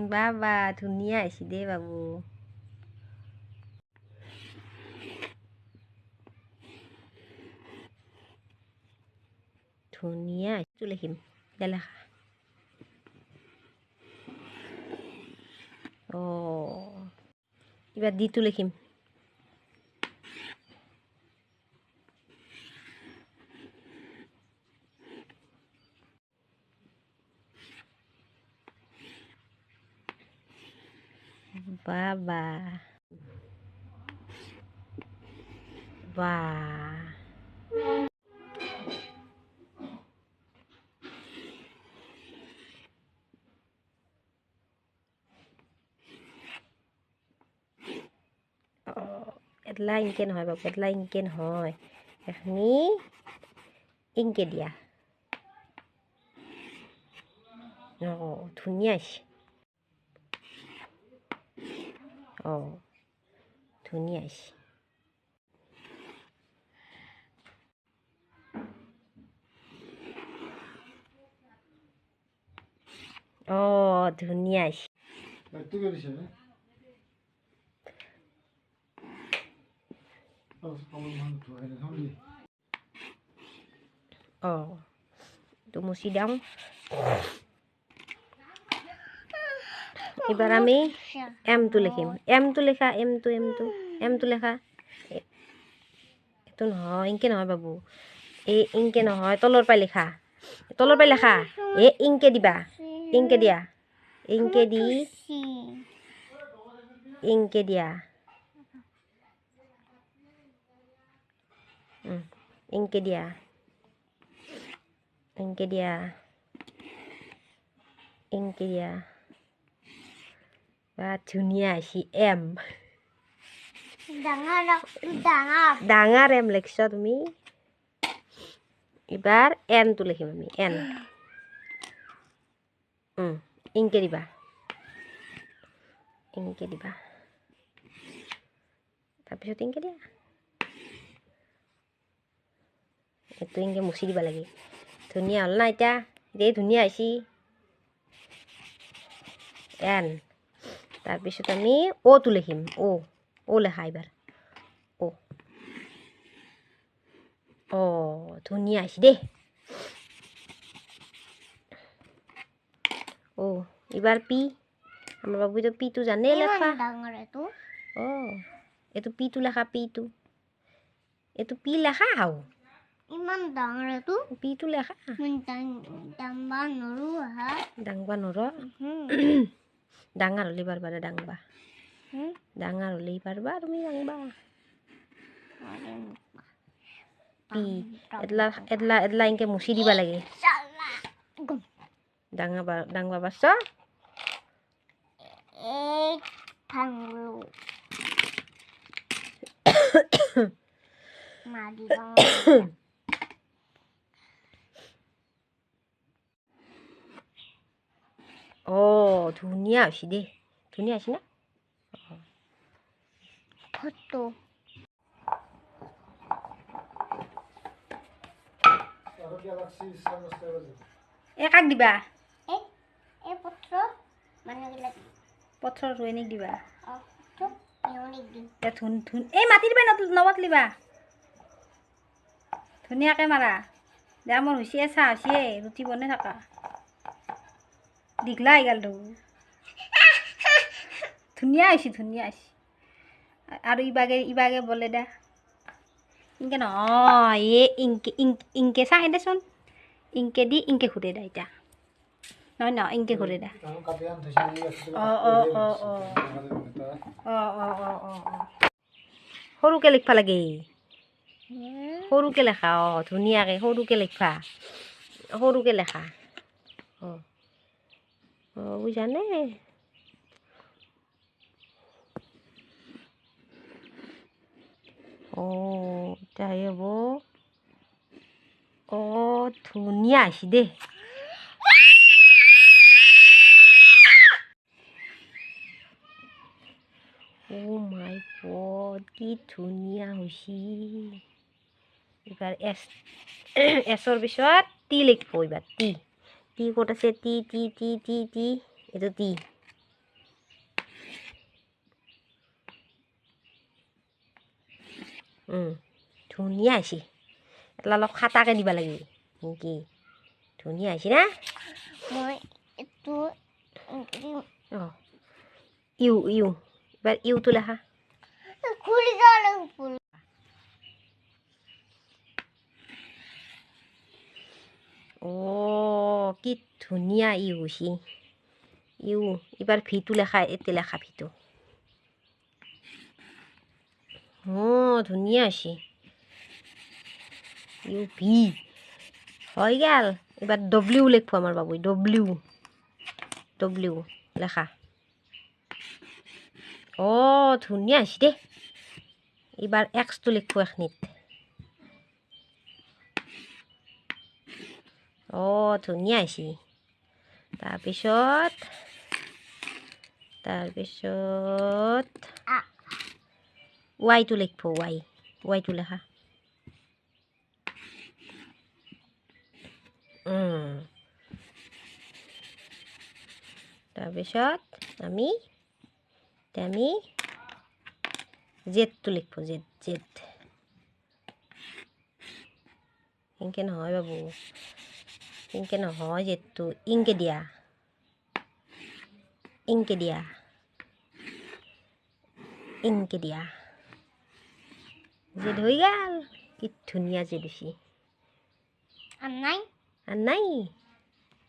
বাবা ধুনীয়া আহিছে দে বাবু ধুনীয়া আহিছে লিখিম দে লেখা এবার দিটো লিখিম বাবা বাহ এডলা ইনকে নহয় বাবু এডলা ইনকে নহয় এখনি ইনকে দিয়া ধুনীয়া আহিছে ধুনীয়া আহিছে ধুনীয়া আহিছে তো মুছি দাও এবার আমি এমটো লিখিম এমটো লেখা এমটো লেখা এইটো নহয় ইনকে নহয় বাবু এই ইনকে নহয় তলৰ পাই লেখা ইনকে দিবা ইনকে দিয়া ইনকে দি ইনকে দিয়া ইনকে দিয়া ইনকে দিয়া ইনকে দিয়া বা ধুনীয়া আহিছে এম ডাঙৰ এম লিখছ তুমি এবাৰ এনটো লিখিম আমি এন ইনকে দিবা তাৰপিছত ইনকে দিয়া এইটো ইনকে মুচি দিবা লাগে ধুনীয়া হ'ল না এতিয়া দেই ধুনীয়া আহিছে এন তাৰপিছত আমি অ'টো লিখিম অ লেখা এবাৰ ধুনীয়া আহিছে দেই এবার পি আমার বাবু তো পিটো জানে লেখা এইটো পিটো লেখা পিটো এইটো পি লেখা হাও ইমান ডাঙৰ এইটো পিটো লেখা দাংবা নৰো ডাঙৰ হলি পাৰবা ডাঙৰ হলি পারবা তুমি ডাংবা পি এডলা ইনকে মুছি দিবা লাগে ডাঙবা পারছ ধুনীয়া হৈছে দেই ধুনীয়া হৈছে না ফটো কাক দিবা পথৰ ৰোৱনীক দিবা এই মাতি দিবা নবাত লিবা ধুনীয়াকৈ মাৰা দে মোৰ হৈছে চাহ হৈছে ৰুটি বনাই থাকা দীঘলা এইগালটো ধুনীয়া হৈছে আৰু ইবাগে বলে দে ইনকে নহয় ইনকে চাহে দেচোন ইনকে দি ইনকে ঘূৰে দে এতিয়া নহয় ইনকে ঘূৰে দে সৰুকে লিখবা লাগে সৰুকে লেখা ধুনীয়াকৈ সৰুকে লিখবা সৰুকে লেখা বুজানে তাই হব ধুনীয়া আহিছে দেই মাই গড কি ধুনীয়া হৈছে এবার এসর পিছত টি লিখব এবার টি ক'ত আছে টি এইটো টি ধুনীয়া হৈছে অলপ খাটাকৈ দিব লাগে নেকি ধুনীয়া হৈছে না মই এইটো অঁ ইউ ইউ এবাৰ ইউটো লেখা খুলি গ'ল ফুল অঁ কি ধুনীয়া ইউ হৈছে ইউ এবাৰ ভিটো লেখা এতে লেখা ভিটো অঁ ধুনীয়া হৈছে ইউ ভি হৈ গেল এবাৰ ডব্লিউ লিখব আমাৰ বাবুই ডব্লিউ ডব্লিউ লেখা অঁ ধুনীয়া হৈছে দেই এবাৰ এক্সটো লিখব এখনিত অঁ ধুনীয়া হৈছে তাৰপিছত ৱাইটো লিখব ৱাইটো লেখা তাৰপিছত আমি জেডটো লিখব জেড সেনেকৈ নহয় বাবু সেনেকৈ নহয় জেডটো ইংকে দিয়া জেড হৈ গেল কি ধুনীয়া জেড হৈছে নাই আর নাই